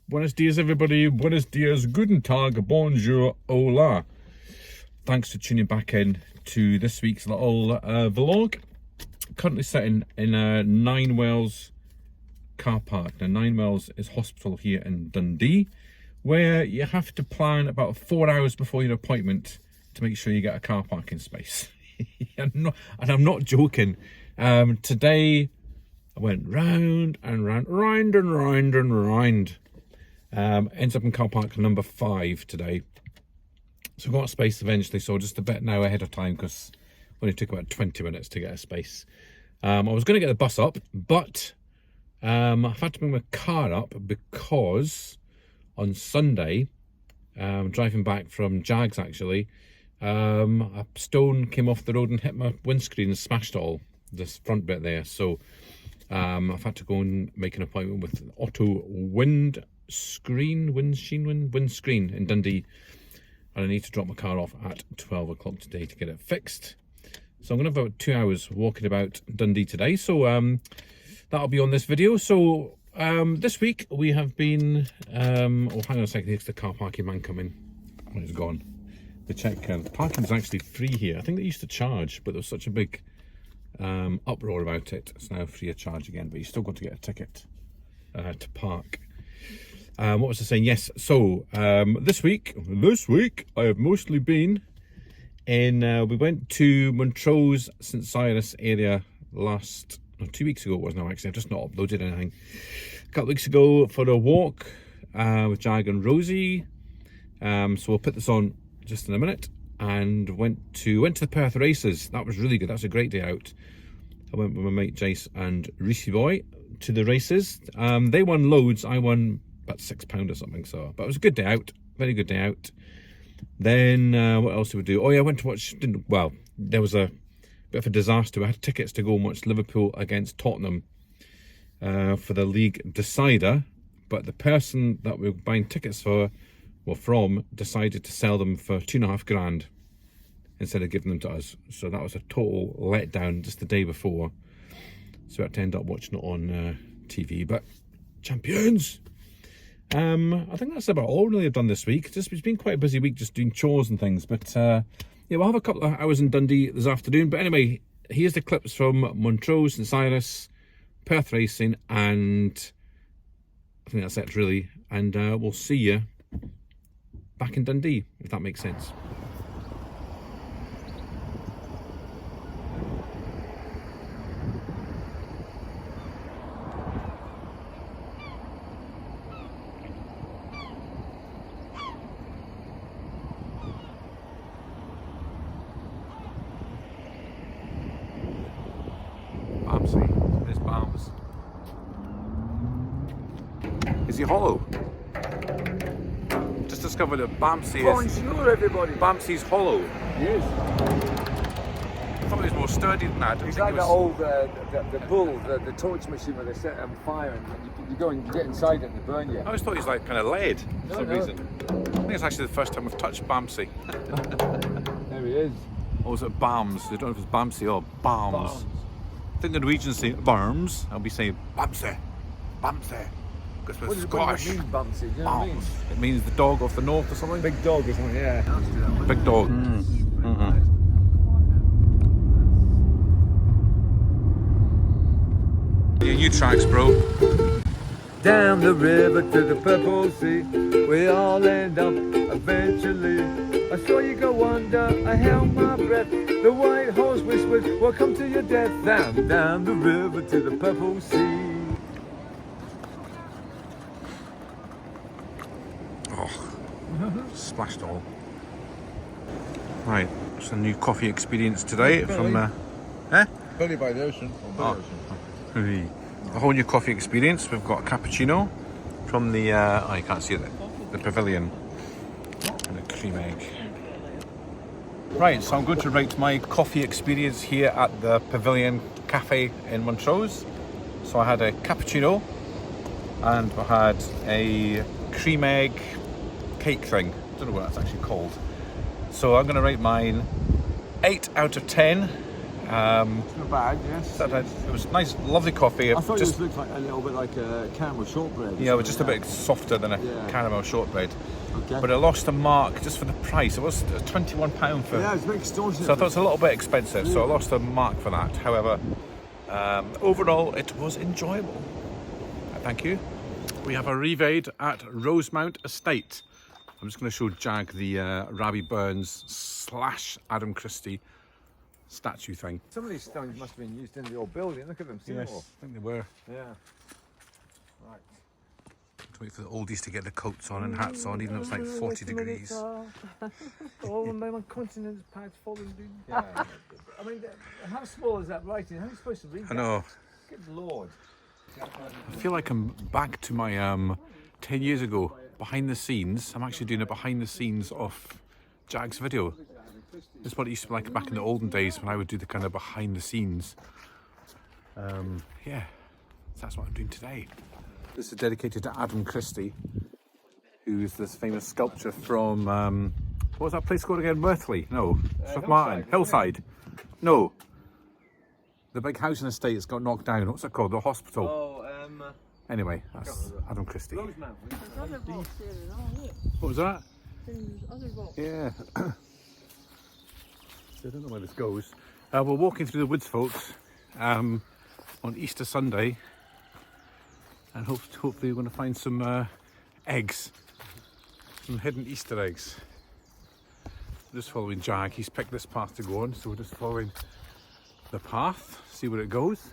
Buenos dias, everybody. Buenos dias, guten tag, bonjour, hola. Thanks for tuning back in to this week's little vlog. Currently sitting in a 9 Wells car park. Now, 9 Wells is hospital here in Dundee, where you have to plan about 4 hours before your appointment to make sure you get a car parking space. And I'm not joking. Today I went round and round, ends up in car park number 5 today. So I got a space eventually, so just a bit now ahead of time because it only took about 20 minutes to get a space. I was going to get the bus up, but I've had to bring my car up because on Sunday, driving back from Jags actually, a stone came off the road and hit my windscreen and smashed it all, this front bit there. So I've had to go and make an appointment with Auto Windscreen in Dundee, and I need to drop my car off at 12 o'clock today to get it fixed. So I'm going to have about 2 hours walking about Dundee today, so that'll be on this video. So this week we have been, oh hang on a second, here's the car parking man coming. Oh, he's gone. The check, parking is actually free here. I think they used to charge, but there was such a big uproar about it. It's now free of charge again, but you still got to get a ticket to park. What was I saying? Yes, so this week I have mostly been in, we went to Montrose, St Cyrus area 2 weeks ago it was now actually, I've just not uploaded anything. A couple of weeks ago for a walk with Jag and Rosie. So we'll put this on just in a minute. And went to the Perth races. That was really good. That was a great day out. I went with my mate Jace and Reese Boy to the races. They won loads. I won about £6 or something. So, but it was a good day out. Very good day out. Then what else did we do? Oh yeah, I went to watch. There was a bit of a disaster. We had tickets to go and watch Liverpool against Tottenham for the league decider, but the person that we were buying tickets from decided to sell them for £2,500 instead of giving them to us. So that was a total letdown just the day before. So I had to end up watching it on TV. But champions! I think that's about all really I've done this week. It's been quite a busy week just doing chores and things. But yeah, we'll have a couple of hours in Dundee this afternoon. But anyway, here's the clips from Montrose, St Cyrus, Perth racing, and I think that's it really. And we'll see you back in Dundee, if that makes sense. Bamsey, there's Bams. Is he hollow? Just discovered that Bamsey Bonjour, everybody. Bamsey's hollow. Yes. I thought he was more sturdy than that. It's like the old the bull, the torch machine where they set on fire and you go and get inside it and they burn you. I always thought he was like kind of lead for some reason. I think it's actually the first time we've touched Bamsey. There he is. Or was it Bams? I don't know if it's Bamsey or Bams. I think the Norwegians say Barms. I'll be saying Bamsey, Bamsey. Because we're Scottish. What does it mean, Bamsey? Do you know what I mean? It means the dog of the north or something. Big dog or something, yeah. Big dog. Yeah, new tracks, bro. Down the river to the purple sea, we all end up eventually. I saw you go under, I held my breath. The white horse whispered, welcome to your death. Down the river to the purple sea. Splashed all. Right, it's a new coffee experience today from Belly by the ocean. A whole new coffee experience. We've got a cappuccino from the you can't see it, the pavilion, and a cream egg. Right, so I'm going to rate my coffee experience here at the Pavilion Cafe in Montrose. So I had a cappuccino and I had a cream egg cake thing. I don't know what that's actually called. So I'm going to rate mine 8 out of 10 It's not bad, yes. It was nice, lovely coffee. I thought just, it looked like a little bit like a caramel shortbread. yeah, it was just a bit softer than a caramel shortbread. Okay. But it lost a mark just for the price. It was £21 for. Yeah, it's a bit extortionate. So I thought it's a little bit expensive. So I lost a mark for that. However, overall it was enjoyable. Thank you. We have arrived at Rosemount Estate. I'm just going to show Jag the Rabbie Burns / Adam Christie statue thing. Some of these stones must have been used in the old building. Look at them. See them all? I think they were. Yeah. Right. Wait for the oldies to get the coats on and hats on, even though it's like 40 degrees. All my continent's pads falling. Yeah. I mean, how small is that writing? How are you supposed to read that? I know. Good Lord. I feel like I'm back to my 10 years ago, behind the scenes. I'm actually doing a behind the scenes of Jag's video. This is what it used to be like back in the olden days when I would do the kind of behind the scenes. Yeah, that's what I'm doing today. This is dedicated to Adam Christie, who is this famous sculpture from, what was that place called again? Worthley? No, Martin. Hillside. No. The big housing estate that's got knocked down. What's it called? The hospital. Oh, Anyway, that's Adam Christie. Rosemount. What was that? Yeah. Yeah. I don't know where this goes. We're walking through the woods, folks, on Easter Sunday, and hopefully we're going to find some eggs, some hidden Easter eggs. We're just following Jag. He's picked this path to go on, so we're just following the path, see where it goes.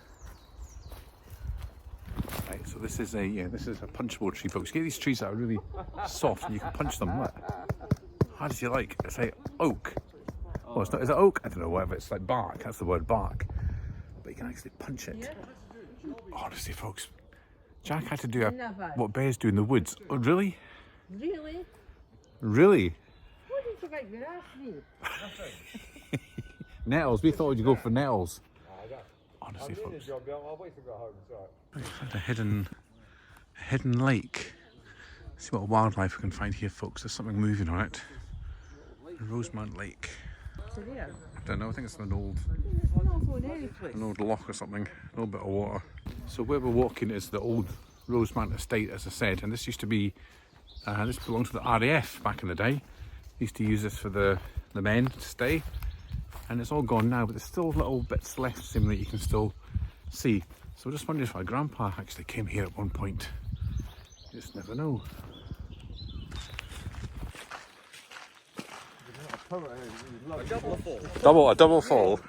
Right, so this is a punchable tree, folks. You get these trees that are really soft and you can punch them. Look. How does you like? It's like oak. Well, it's not. Is it oak? I don't know. Whatever. It's like bark. That's the word, bark. But you can actually punch it. Honestly, folks, Jack had to do what bears do in the woods. Oh, really? Really? Really? What did you think you asked me? Nettles. We thought you'd go for nettles. Honestly, folks. I'll wait to go home. It's all right. A hidden lake. See what wildlife we can find here, folks. There's something moving on it. Rosemount Lake. I don't know. I think it's an old loch or something. A little bit of water. So where we're walking is the old Rosemount Estate, as I said, and this used to be. This belonged to the RAF back in the day. Used to use this for the men to stay, and it's all gone now. But there's still little bits left, seemingly you can still see. So I'm just wondering if my grandpa actually came here at one point. You just never know. A double fall.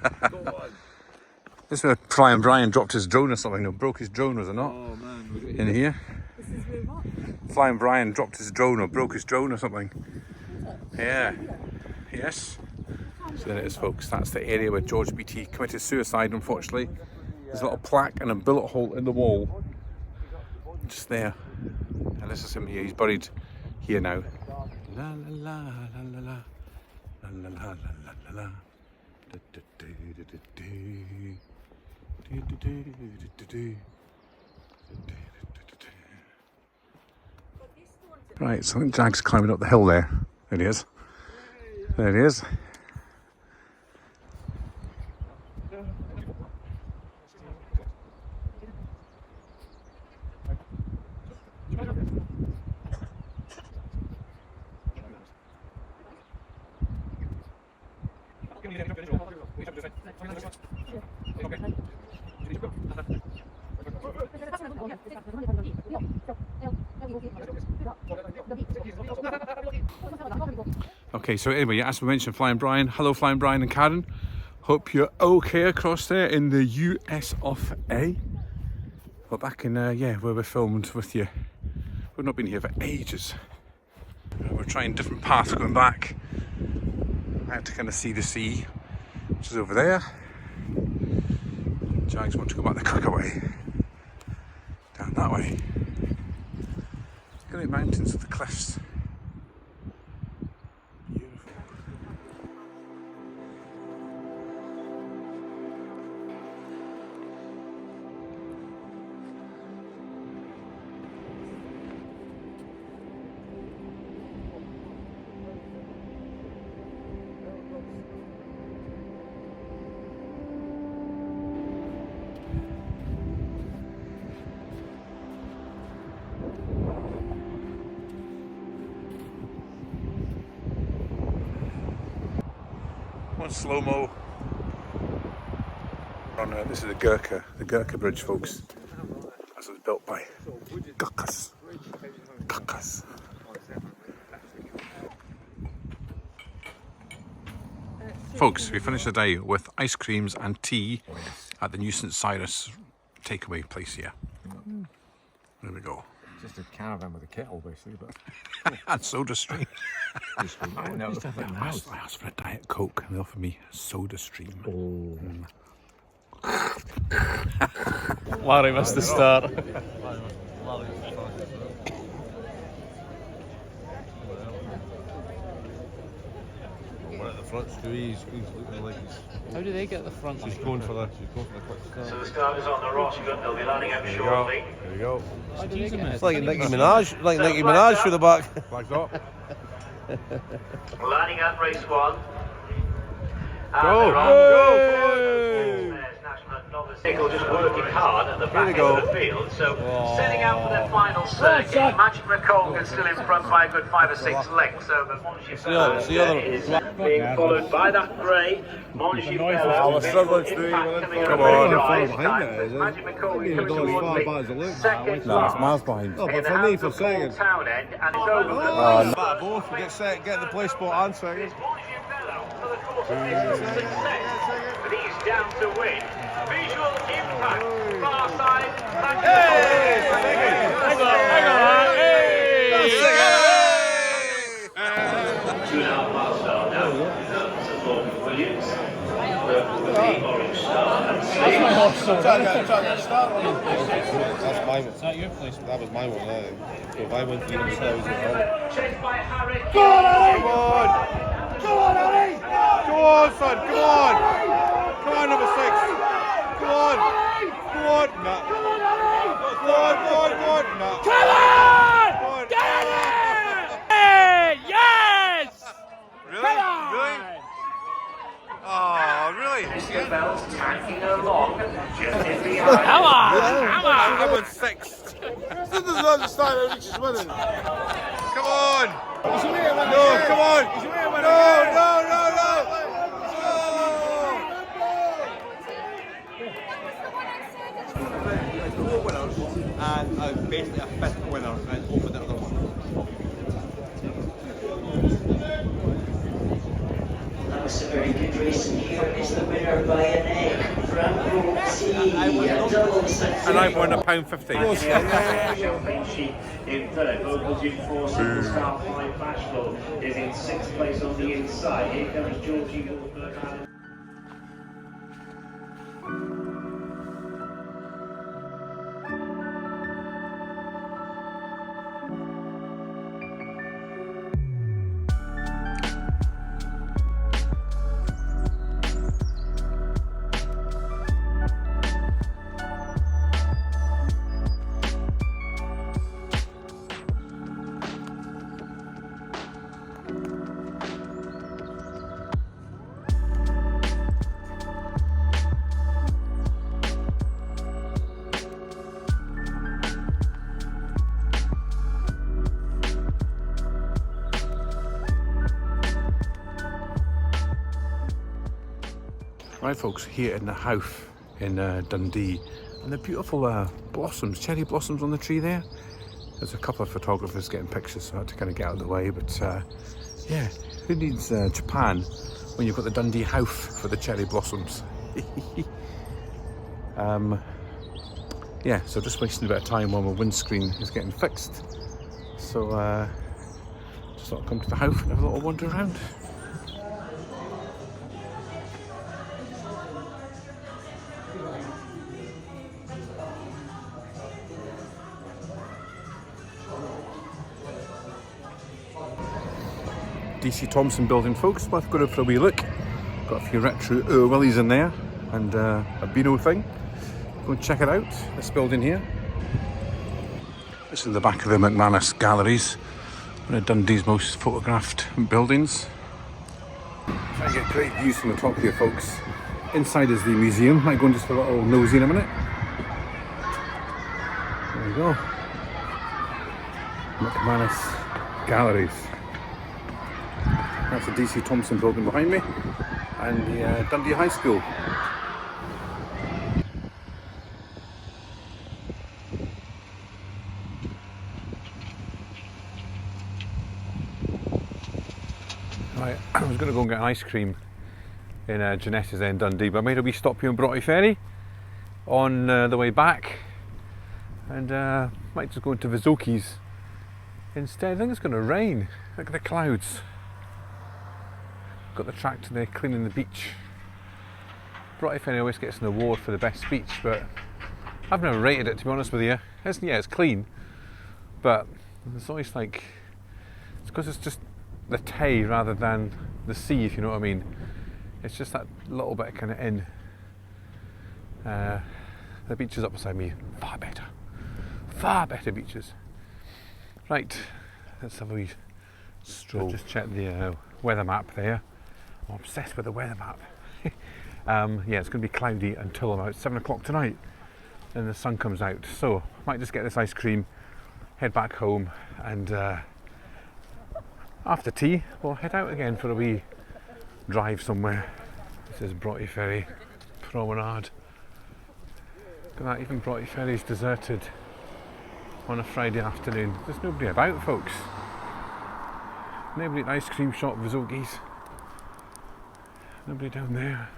This is where Flying Brian dropped his drone or something, or broke his drone, was it not? Oh man. In here. This is where what? Flying Brian dropped his drone or broke his drone or something. Yeah. Yes. So there it is, folks. That's the area where George BT committed suicide, unfortunately. There's a little plaque and a bullet hole in the wall. Just there. And this is him here. He's buried here now. La la la la la la. La la la la la la. Right, so I think Jag's climbing up the hill there. There he is. There he is. Okay, so anyway, as we mentioned, Flying Brian. Hello, Flying Brian and Karen. Hope you're okay across there in the US of A. We're back in, where we filmed with you. We've not been here for ages. We're trying different paths going back. I had to kind of see the sea, which is over there. Jags want to go back the quicker way. Down that way. Look at the mountains and the cliffs. Beautiful. On slow-mo. This is the Gurkha Bridge, folks. That's what it's built by Gurkhas. Gurkhas. Folks, we finished the day with ice creams and tea at the New St Cyrus takeaway place here. There we go. Just a caravan with a kettle, basically, but And soda stream. I asked for a Diet Coke and they offered me a soda stream. Larry missed the start. How do they get the front? She's going for the quick start. So the start is on the Rosemount. They'll be lining up shortly. There you go. It's Like Nicki Minaj through the back. Flags up. Lining up race 1. Go! Nickel just working hard at the back end of the field, so setting out for their final circuit. Magic McColgan still in front by a good 5 or 6 lengths over Monchifella. Is being followed by that grey Monchifella. Come on. Magic McColgan coming towards me. Second No, it's miles behind. Oh, but for me, for second. Town end, and it's over the Both, we get set, get the play spot and second. but he's down to win. Visual impact, far side. Hang on. 2.5 miles down now. Support Williams. With the orange star and sleeve. That's my one. Is that your place? That was my one, I think. So if I went to the stars, Chased by Harry. Come on! Come on, Harry! Come on, son! Come on! Come on, number 6! Come on! Come on! Nah. Come on, Harry! Come on! Nah. Come on! Get it! Hey, yes! Really? Really? Oh, really? Mr. Bell's tacking along. Just in behind. Come on! I went 6th. This doesn't understand how she's winning. Come on! No, come on! No! And basically a 5th winner and over the other one. That was a very good race, and here is the winner by a neck from Road C, a double success. And I've won £1.50. Champagne sheet in third. Vocals in 4. Single star 5. Bashful is in 6th place on the inside. Here comes Georgie Wolfberg. Right, folks, here in the house in Dundee, and the beautiful blossoms, cherry blossoms on the tree there. There's a couple of photographers getting pictures, so I had to kind of get out of the way. But yeah, who needs Japan when you've got the Dundee house for the cherry blossoms? Yeah, so just wasting a bit of time while my windscreen is getting fixed. So just thought I'd come to the house and have a little wander around. DC Thompson building, folks. Worth going for a wee look. Got a few retro willies in there and a Beano thing. Go and check it out, this building here. This is the back of the McManus Galleries, one of Dundee's most photographed buildings. Try to get great views from the top here, folks. Inside is the museum. Might go and just for a little nosy in a minute. There we go. McManus Galleries. That's the DC Thompson building behind me. and the Dundee High School. Right, I was going to go and get an ice cream in Jeanette's End, Dundee, but I made a wee stop here in Broughty Ferry on the way back, and might just go into Vizoki's instead. I think it's going to rain. Look at the clouds. Got the tractor there cleaning the beach. Broughty Ferry always gets an award for the best beach, but I've never rated it, to be honest with you. It's clean, but it's always like, it's because it's just the Tay rather than the sea, if you know what I mean. It's just that little bit kind of in. The beaches up beside me, far better beaches. Right, let's have a wee stroll. Just check the weather map there. I'm obsessed with the weather map. Yeah, it's going to be cloudy until about 7 o'clock tonight, and the sun comes out. So might just get this ice cream, head back home, and after tea we'll head out again for a wee drive somewhere. This is Broughty Ferry Promenade. Look at that, even Broughty Ferry's deserted on a Friday afternoon. There's nobody about, folks. Nobody at the ice cream shop, Vizoki's. Nobody down there.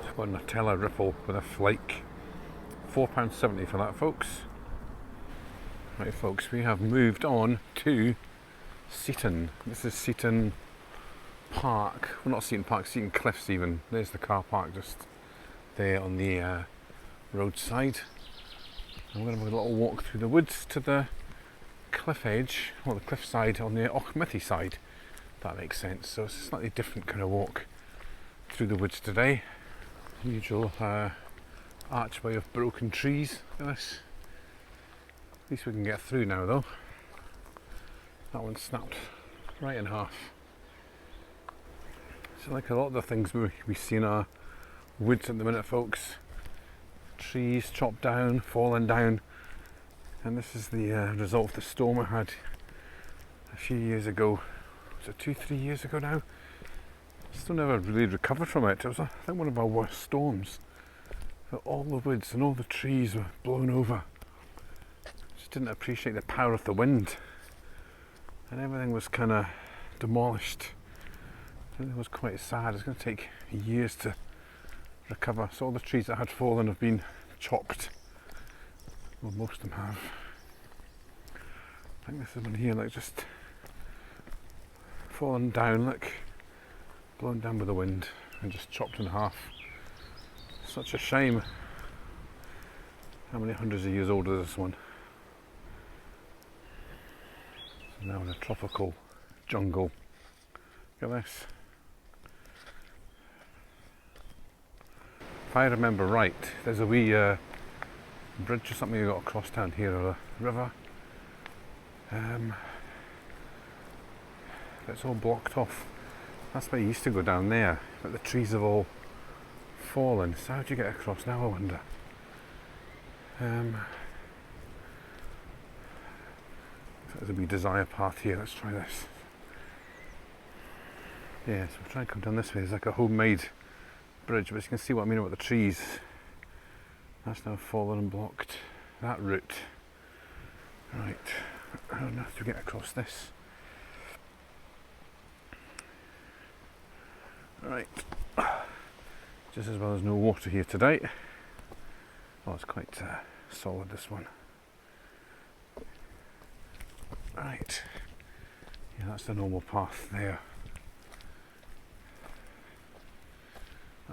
Just got a Nutella ripple with a flake. £4.70 for that, folks. Right, folks, we have moved on to Seaton. This is Seaton Park. Well, not Seaton Park, Seaton Cliffs even. There's the car park just there on the roadside. I'm going to have a little walk through the woods to the cliff edge, or the cliff side on the Auchmithy side, if that makes sense. So it's a slightly different kind of walk through the woods today. Usual archway of broken trees. Look at this. At least we can get through now though. That one snapped right in half. So like a lot of the things we see in our woods at the minute, folks, trees chopped down, fallen down, and this is the result of the storm I had a few years ago. Was it 2-3 years ago now? Still never really recovered from it. It was, I think, one of our worst storms. All the woods and all the trees were blown over. Just didn't appreciate the power of the wind, and everything was kind of demolished. It was quite sad. It's going to take years to recover. So all the trees that had fallen have been chopped. Well, most of them have. I think this is one here, like just fallen down, look, blown down with the wind and just chopped in half. Such a shame. How many hundreds of years old is this one? So now in a tropical jungle. Look at this. If I remember right, there's a wee bridge or something you got across down here, or a river. It's all blocked off. That's why you used to go down there, but the trees have all fallen. So how do you get across now, I wonder? There's a wee desire path here. Let's try this. Yeah, so we'll try and come down this way. There's like a homemade bridge, but you can see what I mean about the trees. That's now fallen and blocked that route. Right, I don't know if to get across this. Right, just as well as no water here today. Oh, it's quite solid, this one. Right, yeah, that's the normal path there.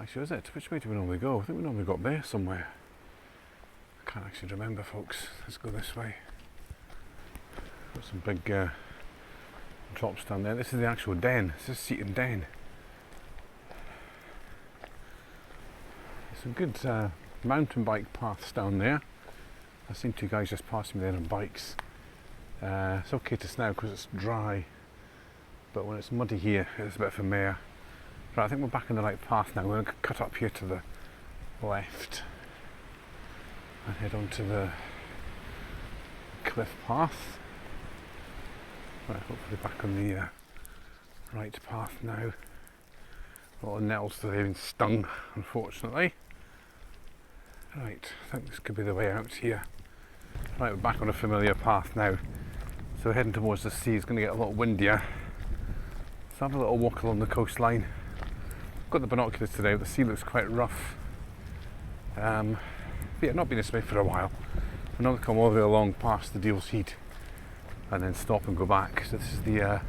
Actually, is it? Which way do we normally go? I think we normally got there somewhere. I can't actually remember, folks. Let's go this way. Got some big drops down there. This is the actual den. This is Seaton Den. Some good mountain bike paths down there. I've seen two guys just passing me there on bikes. It's okay to snow because it's dry, but when it's muddy here, it's a bit of a mare. Right, I think we're back in the right path now. We're going to cut up here to the left and head on to the cliff path. Right, hopefully back on the right path now. A lot of nettles that have been stung, unfortunately. Right, I think this could be the way out here. Right, we're back on a familiar path now. So heading towards the sea is going to get a lot windier. So have a little walk along the coastline. Got the binoculars today, the sea looks quite rough. But yeah, not been this way for a while. I'm not going to come all the way along past the Deal's Head and then stop and go back. So this is the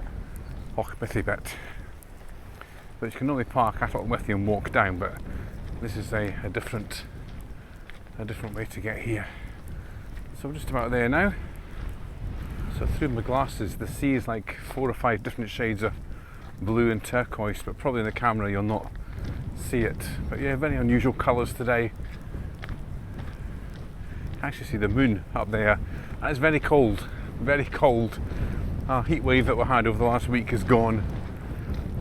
Auchmithy bit. But you can only park at Auchmithy and walk down, but this is a different way to get here. So we're just about there now. So through my glasses, the sea is like 4 or 5 different shades of blue and turquoise, but probably in the camera you'll not see it. But yeah, very unusual colours today. I actually see the moon up there, and it's very cold, very cold. Our heat wave that we had over the last week is gone.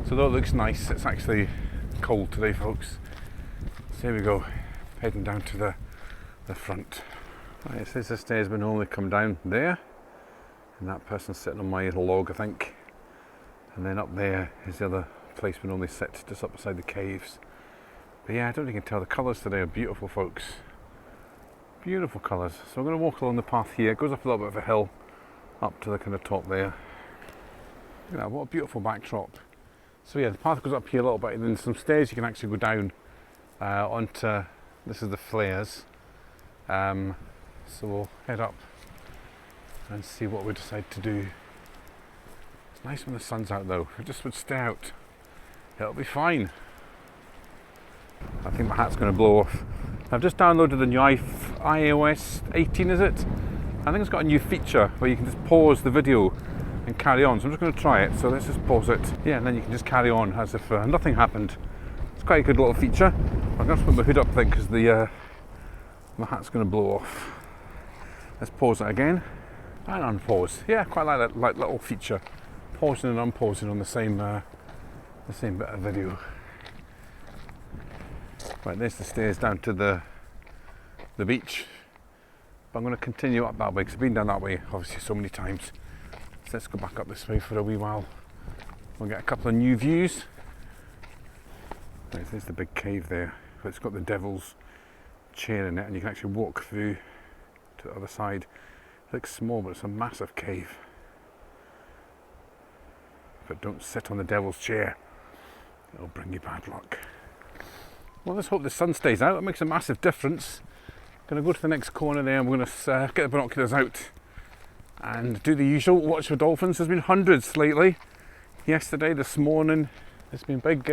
So though it looks nice, it's actually cold today, folks. So here we go, heading down to the front. Right, it says the stairs will only come down there, and that person's sitting on my log, I think. And then up there is the other place we normally sit, just up beside the caves. But yeah, I don't think you can tell, the colours today are beautiful, folks. Beautiful colours. So I'm going to walk along the path here. It goes up a little bit of a hill, up to the kind of top there. Look at that, what a beautiful backdrop. So yeah, the path goes up here a little bit, and then some stairs you can actually go down onto, this is the flares. So we'll head up and see what we decide to do. It's nice when the sun's out though. If it just would stay out, it'll be fine. I think my hat's going to blow off. I've just downloaded the new iOS 18, is it? I think it's got a new feature where you can just pause the video and carry on. So I'm just going to try it. So let's just pause it. Yeah, and then you can just carry on as if nothing happened. It's quite a good little feature. I'm going to put my hood up, I think, because my hat's going to blow off. Let's pause it again and unpause. Yeah, quite like that little feature. Pausing and unpausing on the same bit of video. Right, there's the stairs down to the beach. But I'm going to continue up that way because I've been down that way obviously so many times. So let's go back up this way for a wee while. We'll get a couple of new views. Right, there's the big cave there. It's got the devil's chair in it, and you can actually walk through to the other side. It looks small, but it's a massive cave. But don't sit on the devil's chair. It'll bring you bad luck. Well, let's hope the sun stays out. It makes a massive difference. Going to go to the next corner there. I'm going to get the binoculars out and do the usual, watch for dolphins. There's been hundreds lately. Yesterday, this morning, there's been big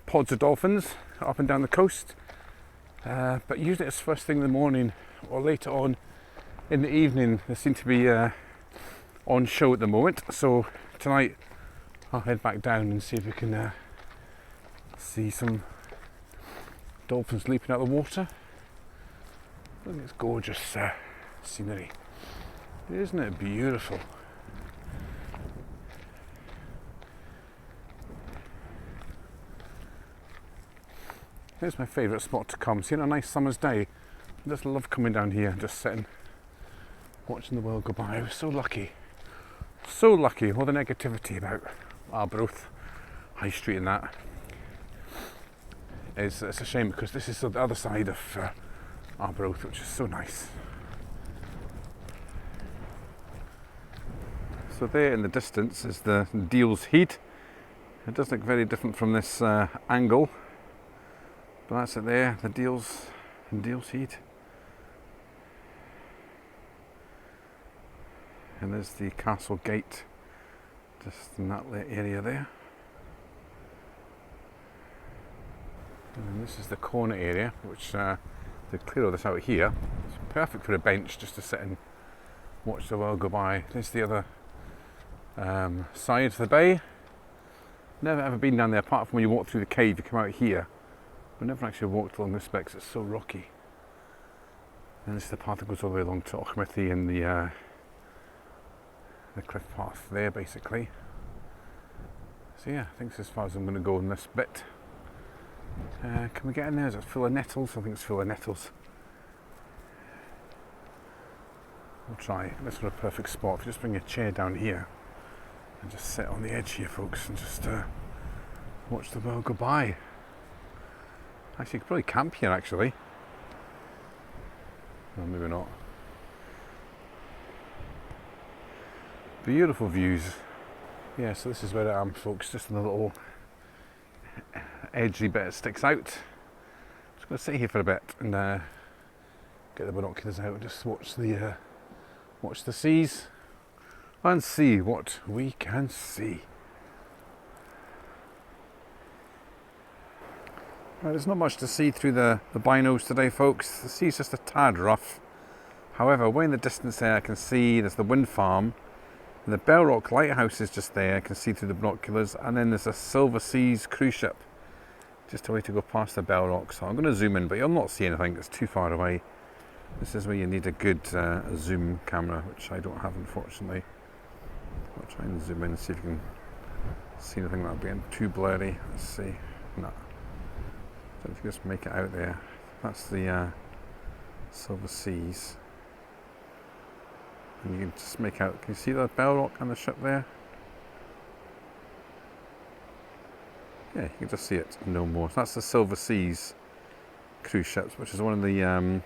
pods of dolphins up and down the coast. But usually it's first thing in the morning or later on in the evening. They seem to be on show at the moment. So tonight I'll head back down and see if we can see some dolphins leaping out of the water. I think it's gorgeous scenery. Isn't it beautiful? Here's my favourite spot to come. See, on a nice summer's day, I just love coming down here, just sitting, watching the world go by. I was so lucky. So lucky. All the negativity about Arbroath, High Street and that. It's a shame because this is the other side of Arbroath, which is so nice. So there in the distance is the Deal's Head. It does look very different from this angle, but that's it there, the Deal's Head. And there's the castle gate, just in that area there. And this is the corner area, which they clear all this out here. It's perfect for a bench just to sit and watch the world go by. There's the other side of the bay. Never ever been down there apart from when you walk through the cave, you come out here. But never actually walked along this bit because it's so rocky. And this is the path that goes all the way along to Auchmithy and the cliff path there basically. So yeah, I think it's as far as I'm going to go in this bit. Can we get in there? Is it full of nettles? I think it's full of nettles. We'll try. This is a perfect spot. If you just bring a chair down here and just sit on the edge here, folks, and just watch the world go by. Actually, you could probably camp here, actually. No, maybe not. Beautiful views. Yeah, so this is where I am, folks. Just in a little edgy bit that sticks out. Just going to sit here for a bit and get the binoculars out and just watch the seas and see what we can see. Right, there's not much to see through the binos today, folks. The sea's just a tad rough. However, way in the distance there I can see there's the wind farm. And the Bell Rock Lighthouse is just there, I can see through the binoculars, and then there's a Silver Seas cruise ship just a way to go past the Bell Rock. So I'm going to zoom in, but you'll not see anything, it's too far away. This is where you need a good zoom camera, which I don't have, unfortunately. I'll try and zoom in and see if you can see anything without being too blurry. Let's see. No. Don't know if you can just make it out there. That's the Silver Seas. And you can just make out, can you see the Bell Rock and the ship there? Yeah, you can just see it no more. So that's the Silver Seas cruise ships, which is one of the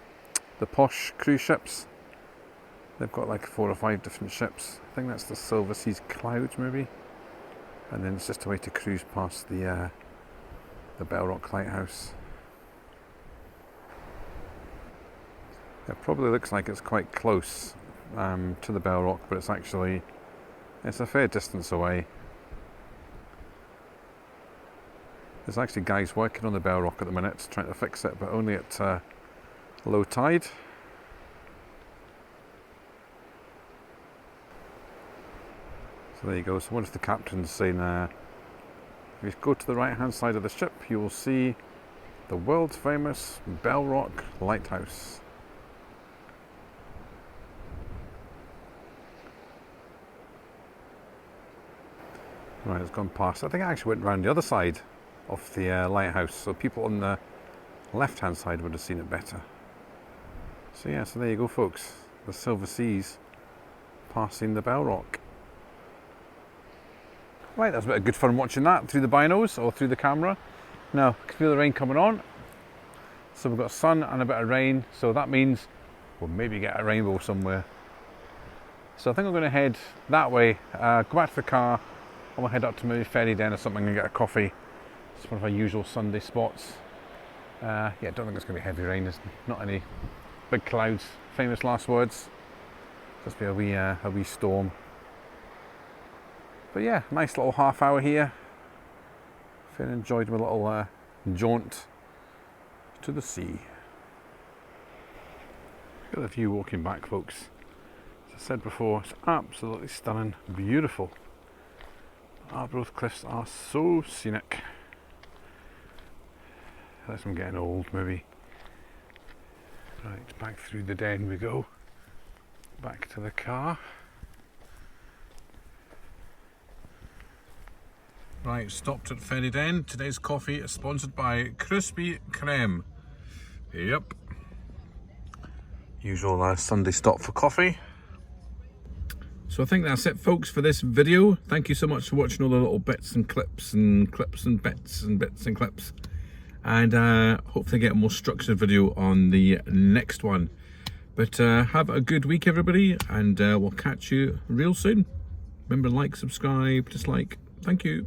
posh cruise ships. They've got like 4 or 5 different ships. I think that's the Silver Seas Cloud, maybe. And then it's just a way to cruise past the Bell Rock Lighthouse. It probably looks like it's quite close to the Bell Rock, but it's a fair distance away. There's actually guys working on the Bell Rock at the minute trying to fix it, but only at low tide. So there you go. So once the captain's saying if you go to the right hand side of the ship, you will see the world famous Bell Rock Lighthouse. Right, it's gone past. I think I actually went round the other side of the lighthouse, so people on the left hand side would have seen it better. So yeah, so there you go, folks. The Silver Seas passing the Bell Rock. Right, that's a bit of good fun watching that through the binos or through the camera. Now, I can feel the rain coming on. So we've got sun and a bit of rain, so that means we'll maybe get a rainbow somewhere. So I think I'm going to head that way, go back to the car. I'm going to head up to maybe Ferry Den or something and get a coffee. It's one of our usual Sunday spots. Yeah, I don't think it's going to be heavy rain. There's not any big clouds. Famous last words. Just be a wee storm. But yeah, nice little half hour here. I've enjoyed my little jaunt to the sea. Got a view walking back, folks. As I said before, it's absolutely stunning, beautiful. Arbroath Cliffs are so scenic. Unless I'm getting old, maybe. Right, back through the den we go. Back to the car. Right, stopped at Ferry Den. Today's coffee is sponsored by Crispy Creme. Yep. Usual Sunday stop for coffee. So I think that's it, folks, for this video. Thank you so much for watching all the little bits and clips and clips and bits and bits and clips. And hopefully get a more structured video on the next one. But have a good week, everybody, and we'll catch you real soon. Remember, like, subscribe, dislike. Thank you.